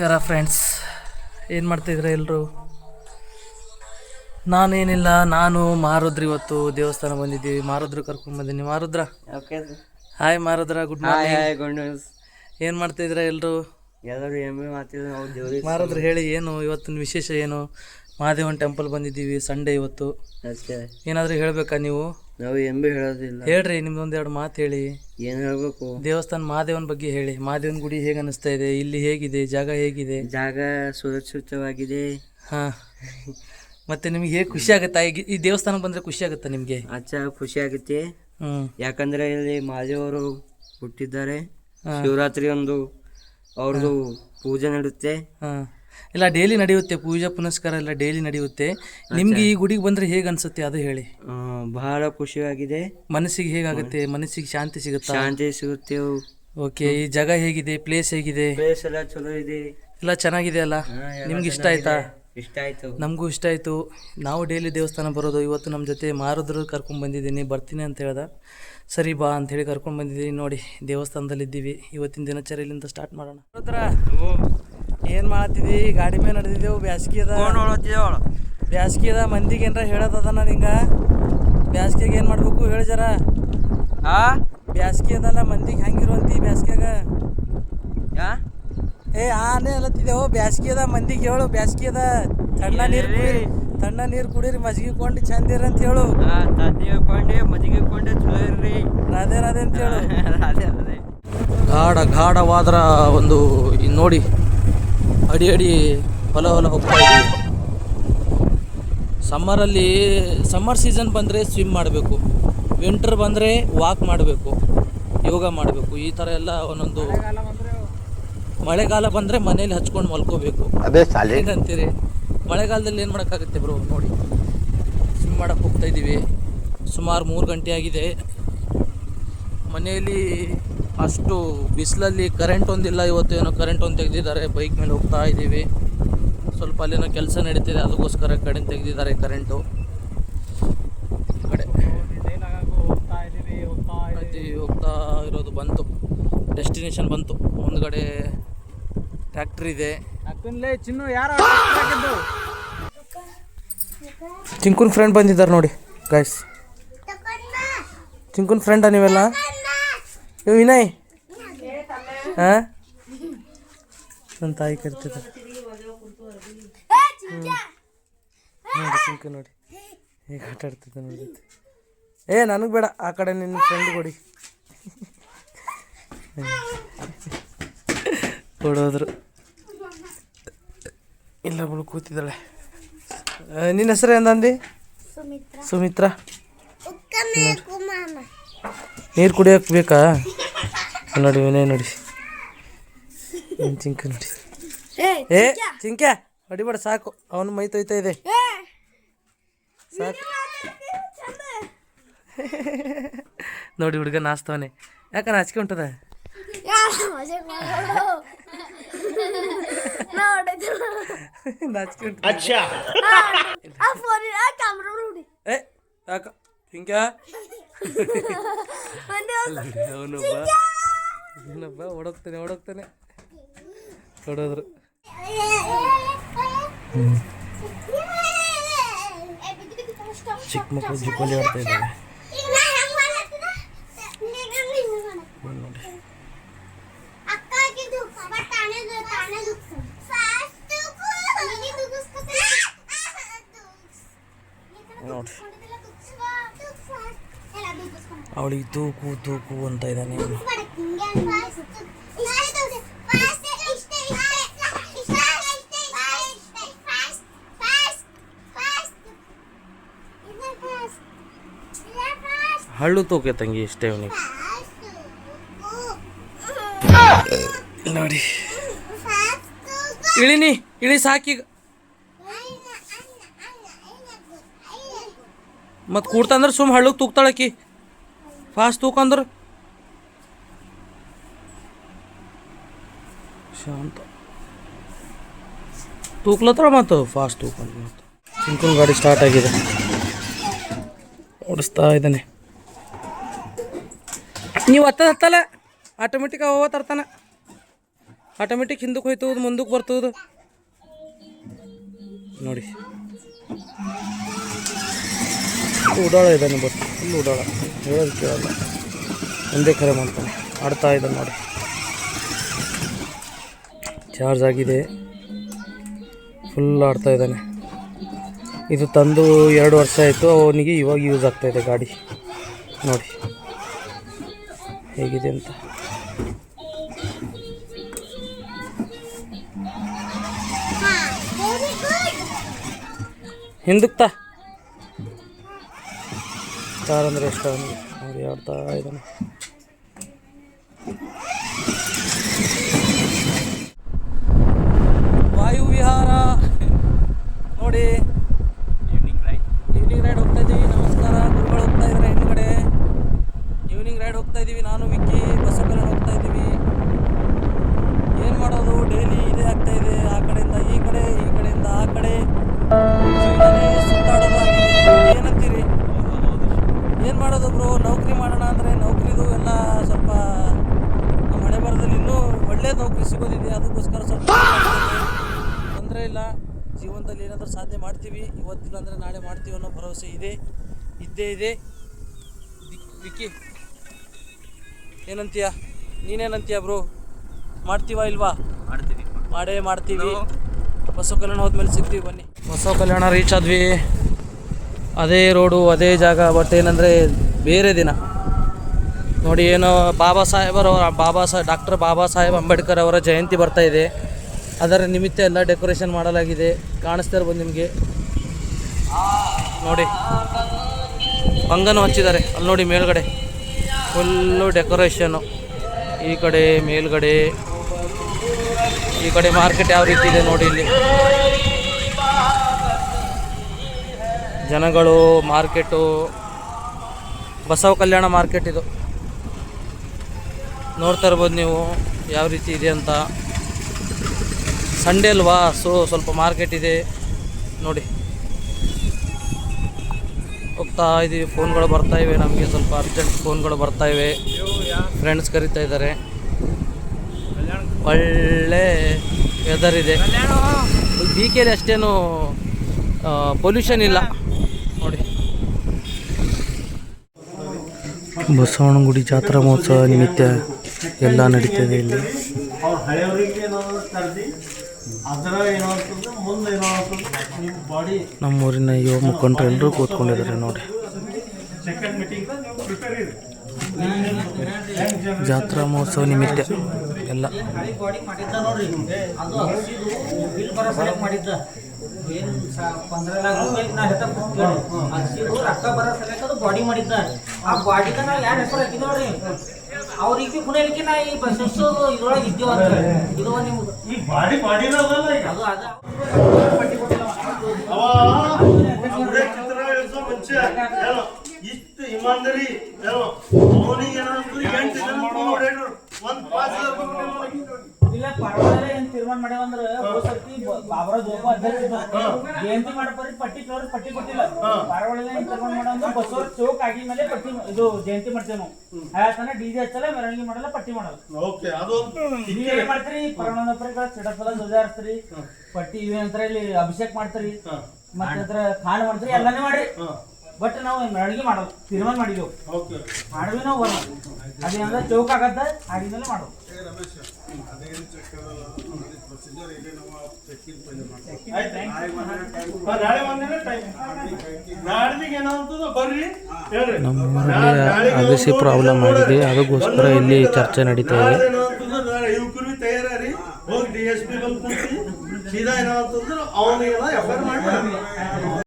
ನಮಸ್ಕಾರ ಫ್ರೆಂಡ್ಸ್, ಏನು ಮಾಡ್ತಾಯಿದ್ರೆ ಎಲ್ಲರೂ? ನಾನೇನಿಲ್ಲ, ನಾನು ಮಾರುದ್ರ ಇವತ್ತು ದೇವಸ್ಥಾನ ಬಂದಿದ್ದೀವಿ. ಮಾರುದ್ರ ಕರ್ಕೊಂಡು ಬಂದೀನಿ. ಮಾರುದ್ರ, ಹಾಯ್ ಮಾರುದ್ರ, ಗುಡ್ ಮಾರ್ನಿಂಗ್. ಏನು ಮಾಡ್ತಾಯಿದ್ರೆ ಎಲ್ಲರೂ? ಮಾರುದ್ರ ಹೇಳಿ, ಏನು ಇವತ್ತಿನ ವಿಶೇಷ ಏನು? ಮಹಾದೇವನ ಟೆಂಪಲ್ ಬಂದಿದ್ದೀವಿ, ಸಂಡೇ ಇವತ್ತು. ಏನಾದರೂ ಹೇಳಬೇಕಾ ನೀವು? ನಾವು ಎಂಬಿ ಹೇಳೋದಿಲ್ಲ. ಹೇಳ್ರಿ, ನಿಮ್ದೊಂದೆರಡು ಮಾತು ಹೇಳಿ. ಏನು ಹೇಳಬೇಕು? ದೇವಸ್ಥಾನ ಮಹಾದೇವನ ಬಗ್ಗೆ ಹೇಳಿ. ಮಹಾದೇವನ ಗುಡಿ ಹೇಗೆ ಅನಿಸ್ತಾ ಇದೆ? ಇಲ್ಲಿ ಹೇಗಿದೆ? ಜಾಗ ಹೇಗಿದೆ? ಜಾಗ ಸುರಕ್ಷಿತವಾಗಿದೆ. ಹಾಂ, ಮತ್ತೆ ನಿಮ್ಗೆ ಹೇಗೆ ಖುಷಿ ಆಗುತ್ತಾ? ಈಗ ಈ ದೇವಸ್ಥಾನಕ್ಕೆ ಬಂದರೆ ಖುಷಿ ಆಗುತ್ತಾ ನಿಮಗೆ? ಖುಷಿ ಆಗುತ್ತೆ. ಹ್ಞೂ, ಯಾಕಂದ್ರೆ ಇಲ್ಲಿ ಮಹಾದೇವರು ಹುಟ್ಟಿದ್ದಾರೆ. ಶಿವರಾತ್ರಿ ಒಂದು ಅವ್ರದ್ದು ಪೂಜೆ ನಡೆಯುತ್ತೆ. ಹಾಂ, ಇಲ್ಲ ಡೈಲಿ ನಡೆಯುತ್ತೆ ಪೂಜಾ ಪುನಸ್ಕಾರ ಎಲ್ಲ ಡೈಲಿ ನಡೆಯುತ್ತೆ. ನಿಮ್ಗೆ ಈ ಗುಡಿಗೆ ಬಂದರೆ ಹೇಗೆ ಅನ್ಸುತ್ತೆ ಅದು ಹೇಳಿ. ಬಹಳ ಖುಷಿಯಾಗಿದೆ. ಮನಸ್ಸಿಗೆ ಹೇಗಾಗುತ್ತೆ? ಮನಸ್ಸಿಗೆ ಶಾಂತಿ ಸಿಗುತ್ತಾ? ಶಾಂತಿ ಸಿಗುತ್ತೆ. ಓಕೆ, ಈ ಜಾಗ ಹೇಗಿದೆ? ಪ್ಲೇಸ್ ಹೇಗಿದೆ? ಪ್ಲೇಸ್ ಎಲ್ಲ ಚಲೋ ಇದೆ. ಎಲ್ಲ ಚೆನ್ನಾಗಿದೆ ಅಲ್ಲ? ನಿಮ್ಗೆ ಇಷ್ಟ ಆಯ್ತಾ? ಇಷ್ಟ ಆಯ್ತು. ನಮಗೂ ಇಷ್ಟ ಆಯಿತು. ನಾವು ಡೈಲಿ ದೇವಸ್ಥಾನ ಬರೋದು. ಇವತ್ತು ನಮ್ಮ ಜೊತೆ ಮಾರುದ್ರು ಕರ್ಕೊಂಡು ಬಂದಿದ್ದೀನಿ. ಬರ್ತೀನಿ ಅಂತ ಹೇಳ್ದ. ಸರಿ ಬಾ ಅಂಥೇಳಿ ಕರ್ಕೊಂಡು ಬಂದಿದ್ದೀನಿ. ನೋಡಿ, ದೇವಸ್ಥಾನದಲ್ಲಿದ್ದೀವಿ. ಇವತ್ತಿನ ದಿನಚರಿಯಲ್ಲಿಂದ ಸ್ಟಾರ್ಟ್ ಮಾಡೋಣ. ಏನು ಮಾಡತ್ತಿದ್ದಿ? ಗಾಡಿ ಮೇಲೆ ನಡೆದಿದ್ದೆವು. ಬ್ಯಾಸ್ಗಿ ಅದ ಮಂದಿಗೆ ಏನಾರ ಹೇಳೋದದ ನಿಂಗೆ? ಬ್ಯಾಸ್ಗಿಗೆ ಏನು ಮಾಡಬೇಕು ಹೇಳಿ ಜರ. ಬ್ಯಾಸ್ಗಿ ಅದಲ್ಲ, ಮಂದಿಗೆ ಹೆಂಗಿರುವಂತಿ ಬ್ಯಾಸ್ಗ್ಯಾಗ? ಆನೆ ಅಲ್ಲತ್ತಿದ್ದೆವು. ಬ್ಯಾಸ್ಗಿ ಅದ, ಮಂದಿಗೆ ಹೇಳು. ಬ್ಯಾಸ್ಗಿ ಅದ, ತಣ್ಣ ನೀರು ಕುಡೀರಿ, ಮಜ್ಗಿಕೊಂಡು ಚಂದ ಇರಿ ಅಂತ ಹೇಳು. ರಾಧೆ ರಾಧೆ ಅಂತ ಹೇಳು. ಗಾಢವಾದ್ರ ಒಂದು ನೋಡಿ, ಅಡಿ ಹೊಲ ಹೋಗ್ತಾ ಇದ್ದೀವಿ. ಸಮ್ಮರ್ ಸೀಸನ್ ಬಂದರೆ ಸ್ವಿಮ್ ಮಾಡಬೇಕು, ವಿಂಟರ್ ಬಂದರೆ ವಾಕ್ ಮಾಡಬೇಕು, ಯೋಗ ಮಾಡಬೇಕು. ಈ ಥರ ಎಲ್ಲ ಒಂದೊಂದು. ಮಳೆಗಾಲ ಬಂದರೆ ಮನೇಲಿ ಹಚ್ಕೊಂಡು ಮಲ್ಕೋಬೇಕು. ಏನಂತೀರಿ? ಮಳೆಗಾಲದಲ್ಲಿ ಏನು ಮಾಡೋಕ್ಕಾಗುತ್ತೆ ಬ್ರೋ? ನೋಡಿ, ಸ್ವಿಮ್ ಮಾಡೋಕ್ಕೆ ಹೋಗ್ತಾ ಇದ್ದೀವಿ. ಸುಮಾರು 3 ಗಂಟೆ ಆಗಿದೆ. ಮನೆಯಲ್ಲಿ ಅಷ್ಟು ಬಿಸಿಲಲ್ಲಿ ಕರೆಂಟ್ ಒಂದಿಲ್ಲ. ಇವತ್ತು ಏನೋ ಕರೆಂಟ್ ಒಂದು ತೆಗೆದಿದ್ದಾರೆ. ಬೈಕ್ ಮೇಲೆ ಹೋಗ್ತಾ ಇದ್ದೀವಿ. ಸ್ವಲ್ಪ ಅಲ್ಲೇನೋ ಕೆಲಸ ನಡೀತಿದೆ, ಅದಕ್ಕೋಸ್ಕರ ಕರೆಂಟ್ ತೆಗೆದಿದ್ದಾರೆ. ಕರೆಂಟು ಈ ಕಡೆ ಹೋಗ್ತಾ ಇರೋದು. ಬಂತು, ಡೆಸ್ಟಿನೇಷನ್ ಬಂತು. ಮುಂದ್ಗಡೆ ಟ್ರ್ಯಾಕ್ಟರ್ ಇದೆ. ಚಿಂಕುನ್ ಫ್ರೆಂಡ್ ಬಂದಿದ್ದಾರೆ ನೋಡಿ ಗೈಸ್. ಚಿಂಕುನ್ ಫ್ರೆಂಡಾ ನೀವೆಲ್ಲ? ಇವ್ ವಿನಯ್, ಹಾಂ, ನನ್ನ ತಾಯಿ ಕರಿತಿದ್ದಾರೆ. ನೋಡಿ ಚಿಂಕು, ನೋಡಿ ಹೇಗೆ ಆಟ ಆಡ್ತಿದ್ದೆ ನೋಡಿ. ನನಗೆ ಬೇಡ, ಆ ಕಡೆ ನಿನ್ನ ಫ್ರೆಂಡ್ ಕೊಡಿ. ಕೊಡೋದ್ರು ಇಲ್ಲ ಬಿಡು, ಕೂತಿದ್ದಾಳೆ. ನಿನ್ನ ಹೆಸರು ಏನಂದಿ? ಸುಮಿತ್ರಾ. ನೀರು ಕುಡಿಯೋಕೆ ಬೇಕಾ? ನೋಡಿ ವಿನಯ್, ನೋಡಿ ಚಿಂಕ, ನೋಡಿ. ಚಿಂಕೆ ಹೊಡಿಬೇಡ, ಸಾಕು. ಅವನು ಮೈ ತೊಯ್ತಾ ಇದೆ, ಸಾಕು. ನೋಡಿ ಹುಡುಗ ನಾಚ್ತವನೆ. ಯಾಕೆ ನಾಚಿಕೆ ಉಂಟದ? ನಾಚಿಕೆ ಉಂಟು. ಯಾಕ ಚಿಂಕ? ಅವನೊಬ್ಬ ಓಡೋಗ್ತಾನೆ ಹೊಡೋದ್ರು. ಚಿಕ್ಕ ಮಕ್ಕಳು ಜಿಕ್ಕೊಂಡಿ ಆಡ್ತಾ ಇದ್ದಾರೆ. ಅವಳಿಗೆ ತೂಕು ಅಂತ ಇದ್ದಾನೆ. ಹಳ್ಳು ತೂಕೆ ತಂಗಿ ಇಷ್ಟೇ ಅವನಿಗೆ. ನೋಡಿ, ಇಳಿ ಸಾಕೀಗ. ಮತ್ತು ಕೂಡ್ತಂದ್ರೆ ಸುಮ್ಮ ಹಳ್ಳಕ್ಕೆ ತೂಗ್ತಾಳಕಿ. ಫಾಸ್ಟ್ ತೂಕಂದ್ರೆ ಶಾಂತ ತೂಕ್ಲತ್ರ ಮತ್ತು ಫಾಸ್ಟ್ ತೂಕಂದ್ರೆ. ಚಿಂಕುನ್ ಗಾಡಿ ಸ್ಟಾರ್ಟ್ ಆಗಿದೆ, ಓಡಿಸ್ತಾ ಇದ್ದಾನೆ. ನೀವು ಹತ್ತಲ್ಲ, ಆಟೋಮೆಟಿಕ್ ಹೋಗೋ ತರ್ತಾನೆ. ಆಟೋಮೆಟಿಕ್ ಹಿಂದಕ್ಕೆ ಹೋಯ್ತದ ಮುಂದಕ್ಕೆ ಬರ್ತದ ನೋಡಿ. ಉಡಾಳ ಇದ್ದಾನೆ ಬಟ್ ಫುಲ್ ಉಡಾಳ, ಹೇಳೋದು ಕೇಳಲ್ಲ, ಒಂದೇ ಕರೆ ಮಾಡ್ತಾನೆ, ಆಡ್ತಾ ಇದ್ದಾನೆ ನೋಡಿ. ಚಾರ್ಜ್ ಆಗಿದೆ, ಫುಲ್ ಆಡ್ತಾ ಇದ್ದಾನೆ. ಇದು ತಂದು 2 ವರ್ಷ ಆಯಿತು, ಅವನಿಗೆ ಇವಾಗ ಯೂಸ್ ಆಗ್ತಾಯಿದೆ ಗಾಡಿ ನೋಡಿ ಹೇಗಿದೆ ಅಂತ. ಹಿಂದಕ್ತಾ ಕಾರ್ ಅಂದರೆ ಇಷ್ಟ ಅವನಿಗೆ ನೋಡಿ, ಆಡ್ತಾ ಇದ್ದಾನೆ. ವಾಯು ವಿಹಾರ ನೋಡಿ, ಈವ್ನಿಂಗ್ ರೈಡ್ ಹೋಗ್ತಾ ಇದ್ದೀವಿ. ನಮಸ್ಕಾರ, ಗುರುಗಳು ಹೋಗ್ತಾ ಇದ್ದಾರೆ ಹಿಂದ್ಗಡೆ. ಈವ್ನಿಂಗ್ ರೈಡ್ ಹೋಗ್ತಾ ಇದ್ದೀವಿ, ನಾನು ವಿಕ್ಕಿ ಬಸವಕಲ್ಯಾಣ ಹೋಗ್ತಾ ಇದ್ದೀವಿ. ಏನು ಮಾಡೋದು, ಡೈಲಿ ಇದೇ ಆಗ್ತಾ ಇದೆ, ಆ ಕಡೆಯಿಂದ ಈ ಕಡೆ, ಈ ಕಡೆಯಿಂದ ಆ ಕಡೆ, ಸುತ್ತಾಡೋದಾಗಿದೆ. ಏನಂತೀರಿ? ಏನು ಮಾಡೋದು ಬ್ರೋ, ನೌಕರಿ ಮಾಡೋಣ ಅಂದರೆ ನೌಕರಿದು ಎಲ್ಲ ಸ್ವಲ್ಪ ನಮ್ಮ ಹಣೆ ಬರದಲ್ಲಿ ಇನ್ನೂ ಒಳ್ಳೆ ನೌಕರಿ ಸಿಗೋದಿದೆ, ಅದಕ್ಕೋಸ್ಕರ ಸ್ವಲ್ಪ ತೊಂದರೆ ಇಲ್ಲ. ಜೀವನದಲ್ಲಿ ಏನಾದರೂ ಸಾಧನೆ ಮಾಡ್ತೀವಿ, ಇವತ್ತಿಲ್ಲ ಅಂದರೆ ನಾಳೆ ಮಾಡ್ತೀವಿ ಅನ್ನೋ ಭರವಸೆ ಇದ್ದೇ ಇದೆ. ವಿಕ್ಕಿ ಏನಂತೀಯ, ನೀನೇನಂತೀಯ ಬ್ರೋ? ಮಾಡ್ತೀವಾ ಇಲ್ವಾ? ಮಾಡ್ತೀವಿ. ಬಸವ ಕಲ್ಯಾಣ ಹೋದ್ಮೇಲೆ ಸಿಗ್ತೀವಿ, ಬನ್ನಿ. ಬಸವ ಕಲ್ಯಾಣ ರೀಚ್ ಆದ್ವಿ, ಅದೇ ರೋಡು ಅದೇ ಜಾಗ, ಬಟ್ ಏನಂದರೆ ಬೇರೆ ದಿನ ನೋಡಿ. ಏನೋ ಡಾಕ್ಟರ್ ಬಾಬಾ ಸಾಹೇಬ್ ಅಂಬೇಡ್ಕರ್ ಅವರ ಜಯಂತಿ ಬರ್ತಾ ಇದೆ, ಅದರ ನಿಮಿತ್ತ ಎಲ್ಲ ಡೆಕೋರೇಷನ್ ಮಾಡಲಾಗಿದೆ. ಕಾಣಿಸ್ತಾ ಇರ್ಬೋದು ನಿಮಗೆ ನೋಡಿ, ಬಂಗನ ಹಚ್ಚಿದ್ದಾರೆ ಅಲ್ಲಿ ನೋಡಿ ಮೇಲ್ಗಡೆ, ಫುಲ್ಲು ಡೆಕೋರೇಷನ್ನು. ಈ ಕಡೆ ಮೇಲ್ಗಡೆ, ಈ ಕಡೆ ಮಾರ್ಕೆಟ್ ಯಾವ ರೀತಿ ಇದೆ ನೋಡಿ. ಇಲ್ಲಿ ಜನಗಳು, ಮಾರ್ಕೆಟು, ಬಸವ ಕಲ್ಯಾಣ ಮಾರ್ಕೆಟ್ ಇದು ನೋಡ್ತಾ ಇರ್ಬೋದು ನೀವು ಯಾವ ರೀತಿ ಇದೆ ಅಂತ. ಸಂಡೇ ಅಲ್ವಾ, ಸೊ ಸ್ವಲ್ಪ ಮಾರ್ಕೆಟ್ ಇದೆ ನೋಡಿ. ಹೋಗ್ತಾ ಇದ್ದೀವಿ, ಫೋನ್ಗಳು ಬರ್ತಾ ಇವೆ ನಮಗೆ, ಸ್ವಲ್ಪ ಅರ್ಜೆಂಟ್ ಫೋನ್ಗಳು ಬರ್ತಾ ಇವೆ. ಫ್ರೆಂಡ್ಸ್ ಕರೀತಾ ಇದ್ದಾರೆ. ಒಳ್ಳೆ ವೆದರ್ ಇದೆ, BKಲಿ ಅಷ್ಟೇನು ಪೊಲ್ಯೂಷನ್ ಇಲ್ಲ ನೋಡಿ. ಬಸವನಗುಡಿ ಜಾತ್ರಾ ಮಹೋತ್ಸವ ನಿಮಿತ್ತ ಎಲ್ಲ ನಡೀತದೆ ಇಲ್ಲಿ. ನಮ್ಮೂರಿನ ಯುವ ಮುಖಂಡರು ಎಲ್ಲರೂ ಕೂತ್ಕೊಂಡಿದ್ದಾರೆ ನೋಡಿ. ಜಾತ್ರಾ ಮಹೋತ್ಸವ ನಿಮಿತ್ತ ಎಲ್ಲ ಬಾಡಿ ಮಾಡಿದ್ದ ಆ ಬಾಡಿದ ನಾವು ಯಾರು ಹೆಸರು ಹಾಕಿದ್ ನೋಡ್ರಿ, ಅವ್ರಿಗೆ ಪುನಃ ನಾ ಈ ಬಸ್ ಇದ್ರೊಳಗೆ ಇದ್ದೀವಂತ. ಇದು ನಿಮ್ಗೆ ಈ ಬಾಡಿ ಅದು ಅದ ಇಷ್ಟು ಇಮಾನ್ದಾರಿ ಅವನಿಗೆ ಇಲ್ಲ ಪರವಾಗಿಲ್ಲ. ಏನ್ ತೀರ್ಮಾನ ಮಾಡ್ಯಾವಂದ್ರ ಸರ್ತಿ ಬಾಬರ ಜೋಪ ಅಧ್ಯಕ್ಷ ಜಯಂತಿ ಮಾಡಬಾರಿ ಪಟ್ಟಿ ಕೊಟ್ಟಿಲ್ಲ. ಪರವಾಗಿಲ್ಲ ಏನ್ ತೀರ್ಮಾನ ಮಾಡಂದ್ರೆ ಬಸವರ ಚೌಕ್ ಆಗಿ ಮೇಲೆ ಪಟ್ಟಿ ಇದು ಜಯಂತಿ ಮಾಡ್ತೇವೆ ನಾವು. ಆಯ್ತಾನ DJ ಹಚ್ಚಲ್ಲ, ಮೆರವಣಿಗೆ ಮಾಡಲ್ಲ, ಪಟ್ಟಿ ಮಾಡಲ್ಲ. ಓಕೆ, ಅದು ಏನ್ ಮಾಡ್ತೀರಿ? ಪರವಾನಂದಪುರ ಸಿಡಫಲ ಧ್ವಜ ಹಾರಿಸ್ತೀರಿ, ಪಟ್ಟಿ ಇವೇನಂತರ ಇಲ್ಲಿ ಅಭಿಷೇಕ ಮಾಡ್ತೀರಿ, ಮತ್ತೆ ಅದ್ರ ಖಾಂಡ್ ಮಾಡ್ತೀರಿ, ಎಲ್ಲಾನೇ ಮಾಡ್ರಿ. ಬಟ್ ನಾವು ಮೆರವಣಿಗೆ ಮಾಡಲ್ಲ, ತೀರ್ಮಾನ ಮಾಡಿದೆವು. ಮಾಡಿದ್ವಿ ನಾವು ಬರೋಣ, ಅದೇನಂದ್ರೆ ಚೌಕ್ ಆಗತ್ತ ಆಗಿದ್ಮೇಲೆ ಮಾಡೋದು. ನಮ್ಮೂರಲ್ಲಿ ಅಗಸಿ ಪ್ರಾಬ್ಲಮ್ ಆಗಿದೆ, ಅದಕ್ಕೋಸ್ಕರ ಇಲ್ಲಿ ಚರ್ಚೆ ನಡೀತಾ ಇದೆ. ಯುವಕರು ತಯಾರಿ ಹೋಗಿ DSP ಬಂದು ಕೂತಿ ಸೀದಾ ಏನಾಗ್ತಂದ್ರೆ ಅವನಿಗೆಲ್ಲ FIR ಮಾಡಿ